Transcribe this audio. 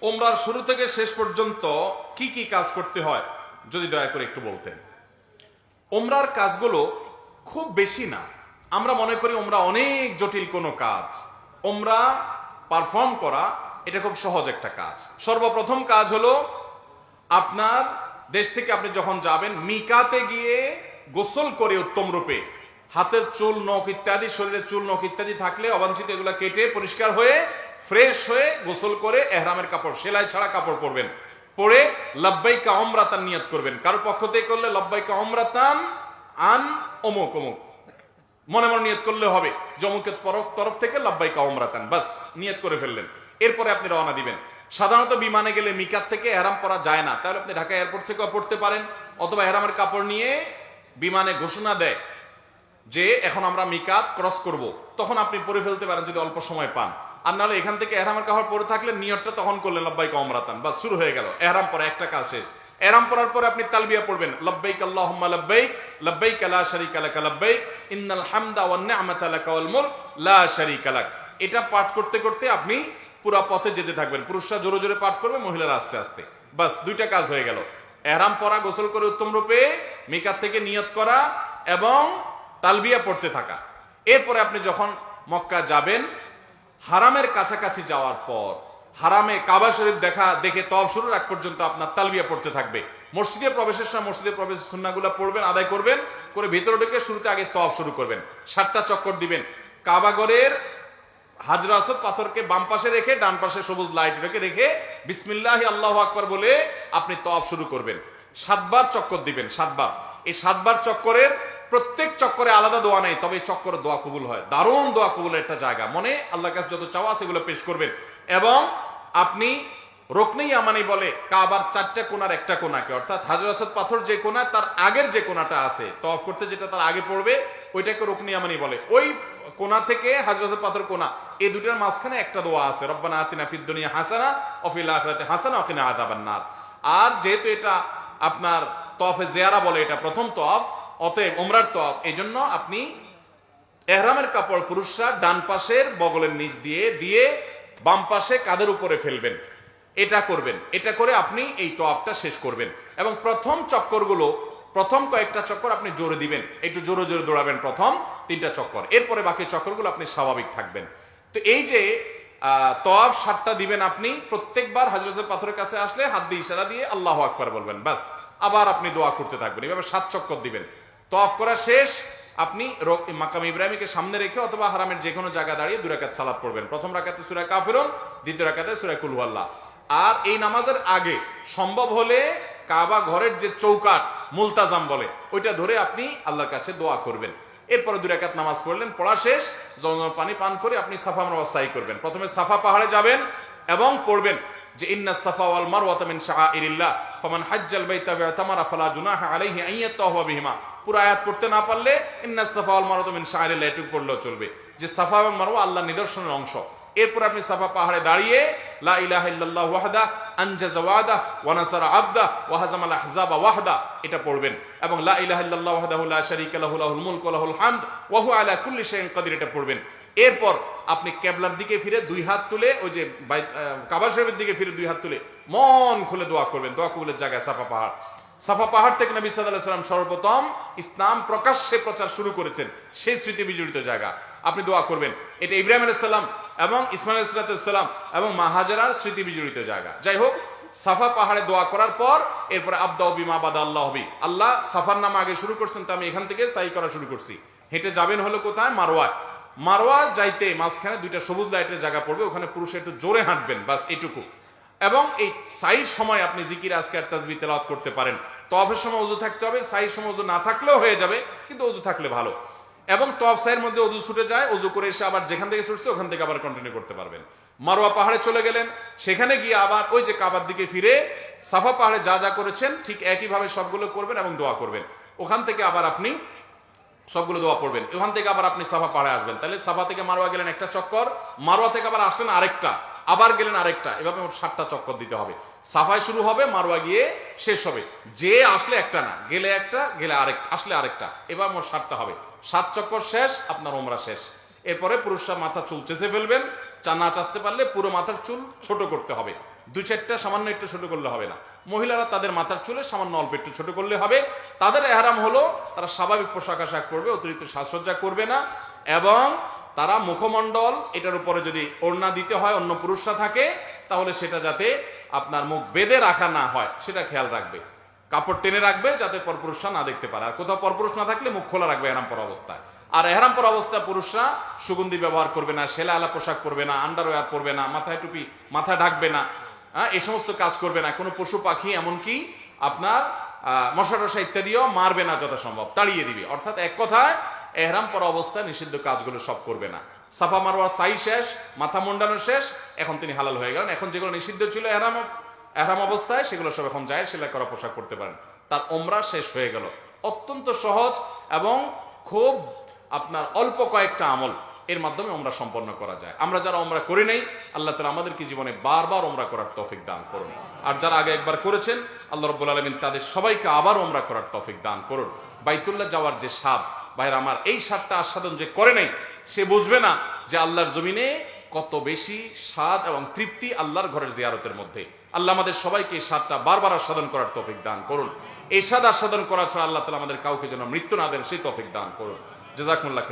ওমরার শুরু থেকে শেষ পর্যন্ত কি কি কাজ করতে হয় যদি দয়া করে একটু বলতেন। ওমরার কাজগুলো খুব বেশি না। আমরা মনে করি ওমরা অনেক জটিল কোনো কাজ। ওমরা পারফর্ম করা এটা খুব সহজ একটা কাজ। সর্বপ্রথম কাজ হলো আপনার দেশ থেকে আপনি যখন যাবেন মিকাতে গিয়ে গোসল করে উত্তম রূপে হাতের চুল নখ ইত্যাদি, শরীরের চুল নখ ইত্যাদি থাকলে অবাঞ্ছিত এগুলো কেটে পরিষ্কার হয়ে ফ্রেশ হয়ে গোসল করে এহরামের কাপড়, সেলাই ছাড়া কাপড় পরবেন, পরে লাব্বাইকা উমরাতান নিয়ত করবেন। কারো পক্ষ থেকে করলে লাব্বাইকা উমরাতান আন অমুক অমুক মনে মনে নিয়ত করলে হবে যে অমুকের তরফ থেকে লাব্বাইকা উমরাতান, বাস নিয়ত করে ফেললেন। এরপরে আপনি রওনা দিবেন। সাধারণত বিমানে গেলে মিকাত থেকে এহরাম পরা যায় না, তাহলে আপনি ঢাকা এয়ারপোর্ট থেকেও পড়তে পারেন, অথবা এহরামের কাপড় নিয়ে বিমানে ঘোষণা দেয় যে এখন আমরা মিকাত ক্রস করব, তখন আপনি পরে ফেলতে পারেন যদি অল্প সময় পান। আর নাহলে এখান থেকে এহরামের কাপড় পরে থাকলে নিয়তটা তখন করলেন লাব্বাইকা উমরাতান, বাস শুরু হয়ে গেল এহরাম পরা, একটা কাজ শেষ। এহরাম পরার পরে আপনি তালবিয়া পড়বেন, লাব্বাইক আল্লাহুম্মা লাব্বাইক লাব্বাইক লা শারীকা লাক লাব্বাইক ইন্নাল হামদা ওয়ান নি'মাতা লাকা ওয়াল মুলক লা শারীকা লাক। এটা পাঠ করতে করতে আপনি পুরা পথে যেতে থাকবেন। পুরুষরা জোরে জোরে পাঠ করবে, মহিলারা আস্তে আস্তে। বাস দুইটা কাজ হয়ে গেল, এহরাম পরা, গোসল করে উত্তম রূপে মিকাত থেকে নিয়ত করা এবং তালবিয়া পড়তে থাকা। এরপরে আপনি যখন মক্কা যাবেন, হারামের কাছাকাছি যাওয়ার পর হারামে কাবা শরীফ দেখে তওয়াফ শুরুর আগ পর্যন্ত আপনার তালবিয়া পড়তে থাকবে। মসজিদে প্রবেশের সময় মসজিদে প্রবেশের সুন্নাহগুলো পড়বেন, আদায় করবেন, করে ভিতরে ঢুকে শুরুতে আগে তওয়াফ শুরু করবেন। 7টা চক্কর দিবেন। কাবাগরের হাজরা আসওয়াদ পাথরকে বাম পাশে রেখে ডান পাশে সবুজ লাইট রেখে বিসমিল্লাহি আল্লাহু আকবার বলে আপনি তওয়াফ শুরু করবেন। 7বার চক্কর দিবেন, 7বার। এই 7বার চক্করের প্রত্যেক চক্করে আলাদা দোয়া নেই, তবে এই চক্করে দোয়া কবুল হয়। দারুণ দোয়া কবুলের একটা জায়গা। মনে আল্লাহর কাছে যত চাওয়া সেগুলো পেশ করবেন এবং আপনি রুকনে ইয়ামানি বলে কাবার 4টা কোণার একটা কোণাকে, অর্থাৎ হাজর আসওয়াদ পাথর যে কোণা তার আগের যে কোণাটা আছে তওয়াফ করতে যেটা তার আগে পড়বে ওইটাকে রুকনে ইয়ামানি বলে। ওই কোণা থেকে হাজর আসওয়াদ পাথর কোণা, এই দুটার মাঝখানে একটা দোয়া আছে, রব্বানা আতিনা ফিদ দুনিয়া হাসানা ওয়া ফিল আখিরাতি হাসানা ওয়া কিনা আযাবান নার। আর যেহেতু এটা আপনার তওয়াফে জিয়ারা বলে, এটা প্রথম তওয়াফ, অতএব ওমরার তওয়াফ, এই জন্য আপনি এহরামের কাপড় পুরুষরা ডান পাশের বগলের নিচ দিয়ে বাম পাশে কাঁধের উপরে ফেলবেন। এটা করবেন। এটা করে আপনি এই তওয়াফটা শেষ করবেন এবং প্রথম চক্করগুলো, প্রথম কয়েকটা চক্কর আপনি জোরে দিবেন, একটু জোরে জোরে দৌড়াবেন প্রথম 3টা চক্কর। এরপরে বাকি চক্করগুলো আপনি স্বাভাবিক থাকবেন। তো এই যে তওয়াফ 7টা দিবেন আপনি, প্রত্যেকবার হযরতের পাথরের কাছে আসলে হাত দিয়ে ইশারা দিয়ে আল্লাহু আকবার বলবেন, বাস। আবার আপনি দোয়া করতে থাকবেন, এভাবে 7 চক্কর দিবেন। তওয়াফ করা শেষ, আপনি মাকাম ইব্রাহিমকে সামনে রেখে অথবা হারামের যে কোনো জায়গা দাঁড়িয়ে 2 রাকাত সালাত পড়বেন। প্রথম রাকাতে সূরা কাফিরুন, দ্বিতীয় রাকাতে সূরা কুল হুয়াল্লাহ। আর এই নামাজের আগে সম্ভব হলে কাবা ঘরের যে চৌকাট মুলতাজাম বলে ওইটা ধরে আপনি আল্লাহর কাছে দোয়া করবেন। এরপরে 2 রাকাত নামাজ পড়লেন, পড়া শেষ, জমজমের পানি পান করে আপনি সাফা মারওয়া সাই করবেন। প্রথমে সাফা পাহাড়ে যাবেন এবং পড়বেন যে ইন্নাস সাফা ওয়াল মারওয়াতা মিন শাআইরিল্লাহ ফামান হাজ্জাল বাইতা ওয়া তামারা ফালা জুনাহা আলাইহি আন ইয়াতাওয়াফা বিহিমা। পুরো আয়াত পড়তে না পারলে ইন্নাস সাফা ওয়াল মারওয়াতা মিন শাআইরিল্লাহ এটুকু পড়লেও চলবে, যে সাফা এবং মারওয়া আল্লাহর নিদর্শনের অংশ। এরপর আপনি সাফা পাহাড়ে দাঁড়িয়ে লা ইলাহা ইল্লাল্লাহু ওয়াহদা আনজাযা ওয়াদা ওয়া নাসারা আবদা ওয়া হাযামাল আহজাবা ওয়াহদা এটা পড়বেন এবং লা ইলাহা ইল্লাল্লাহু ওয়াহদাহু লা শারীকা লাহু লাহুল মুলকু ওয়া লাহুল হামদ ওয়া হুয়া আলা কুল্লি শাইইন কাদির এটা পড়বেন। এরপর আপনি কিবলার দিকে ফিরে 2 হাত তুলে, ওই যে কাবা শরীফের দিকে ফিরে 2 হাত তুলে মন খুলে দোয়া করবেন। দোয়া কবুলের জায়গায় সাফা পাহাড়। সাফা পাহাড় থেকে নবী সাল্লাল্লাহু আলাইহি ওয়াসাল্লাম সর্বপ্রথম ইসলাম প্রকাশ্যে প্রচার শুরু করেছেন, সেই স্মৃতি বিজড়িত জায়গা। আপনি দোয়া করবেন। এটা ইব্রাহিম আলাইহিস সালাম এবং ইসমাঈল আলাইহিস সালাম এবং মা হাজেরার স্মৃতি বিজড়িত জায়গা। যাই হোক, সাফা পাহাড়ে দোয়া করার পর এরপরে আবদাউ বিমা বাদা আল্লাহ বি, আল্লাহ সাফার নাম আগে শুরু করছেন, তো আমি এখান থেকে সাই করা শুরু করছি। হেঁটে যাবেন হলো কোথায়? মারওয়ায়। মারওয়া যাইতে মাঝখানে 2টা সবুজ লাইটের জায়গা পড়বে, ওখানে পুরুষে একটু জোরে হাঁটবেন, বাস এটুকু। এবং এই সাইর সময় আপনি জিকির আজকার তাসবিহ তেলাওয়াত করতে পারেন। তওয়াফের সময় ওযু থাকতে হবে, সাইর সময় ওযু না থাকলেও হয়ে যাবে, কিন্তু ওযু থাকলে ভালো। এবং তওয়াফ সাইয়ের মধ্যে ওযু ছুটে যায়, ওযু করে এসে আবার যেখান থেকে ছুটছে ওখান থেকে আবার কন্টিনিউ করতে পারবেন। মারওয়া পাহাড়ে চলে গেলেন, সেখানে গিয়ে আবার ওই যে কাবার দিকে ফিরে সাফা পাহাড়ে যা যা করেছেন ঠিক একইভাবে সবগুলো করবেন এবং দোয়া করবেন। ওখান থেকে আবার আপনি সবগুলো দোয়া পড়বেন। ওখান থেকে আবার আপনি সাফা পাহাড়ে আসবেন। তাহলে সাফা থেকে মারওয়া গেলেন একটা চক্কর, মারওয়া থেকে আবার আসলেন আরেকটা, আবার গেলেন আরেকটা, এভাবে 7টা চক্কর দিতে হবে। সাফায় শুরু হবে, মারওয়া গিয়ে শেষ হবে। যে আসলে একটা না, গেলে একটা, গেলে আরেকটা, আসলে আরেকটা, এবার মোট 7টা হবে। 7 চক্কর শেষ, আপনার ওমরা শেষ। এরপরে পুরুষরা মাথা চুল চেঁচে ফেলবেন, না চাচতে পারলে পুরো মাথার চুল ছোট করতে হবে। দুই চারটা সামান্য একটু ছোট করলে হবে না। মহিলারা তাদের মাথার চুলে সামান্য অল্প একটু ছোট করলে হবে। তাদের এহরাম হলো তারা স্বাভাবিক পোশাক আশাক করবে, অতিরিক্ত সাজসজ্জা করবে না, এবং তারা মুখমণ্ডল এটার উপরে যদি ওড়না দিতে হয় অন্য পুরুষরা থাকে তাহলে সেটা যাতে আপনার মুখ বেঁধে রাখা না হয় সেটা খেয়াল রাখবে, কাপড় টেনে রাখবে যাতে পরপুরুষরা না দেখতে পারে। আর কোথাও পরপুরুষ না থাকলে মুখ খোলা রাখবে এহরাম পরা অবস্থায়। আর এহরাম পরা অবস্থায় পুরুষরা সুগন্ধি ব্যবহার করবে না, সেলা আলা পোশাক পরবে না, আন্ডারওয়্যার পরবে না, মাথায় টুপি মাথা ঢাকবে না, এই সমস্ত কাজ করবে না। কোনো পশু পাখি এমনকি আপনার মশা টশা ইত্যাদিও মারবে না, যথাসম্ভব তাড়িয়ে দিবে। অর্থাৎ এক কথায় এহরাম পরা অবস্থায় নিষিদ্ধ কাজগুলো সব করবে না। সাফা মারওয়া সাই শেষ, মাথা মুন্ডানো শেষ, এখন তিনি হালাল হয়ে গেলেন। এখন যেগুলো নিষিদ্ধ ছিল এহরাম অবস্থায় সেগুলো সব এখন যায় সেলাই করা পোশাক করতে পারেন। তার ওমরা শেষ হয়ে গেল। অত্যন্ত সহজ এবং খুব আপনার অল্প কয়েকটা আমল এর মাধ্যমে ওমরা সম্পন্ন করা যায়। আমরা যারা ওমরা করি নাই, আল্লাহ তাআলা আমাদেরকে জীবনে বারবার ওমরা করার তৌফিক দান করুন। আর যারা আগে একবার করেছেন, আল্লাহ রাব্বুল আলামিন তাদের সবাইকে আবার ওমরা করার তৌফিক দান করুন। বাইতুল্লাহ যাওয়ার যে স্বাদ, ভাইরা আমার, এই স্বাদটা আস্বাদন যে করে নাই সে বুঝবে না যে আল্লাহর জমিনে কত বেশি স্বাদ এবং তৃপ্তি আল্লাহর ঘরের জিয়ারতের মধ্যে। আল্লাহ আমাদের সবাইকে এই স্বাদটা বারবার আস্বাদন করার তৌফিক দান করুন। এই স্বাদ আস্বাদন করা ছাড়া আল্লাহ তাআলা আমাদের কাউকে যেন মৃত্যু না দেন সেই তৌফিক দান করুন। জাযাকুমুল্লাহ খাইর।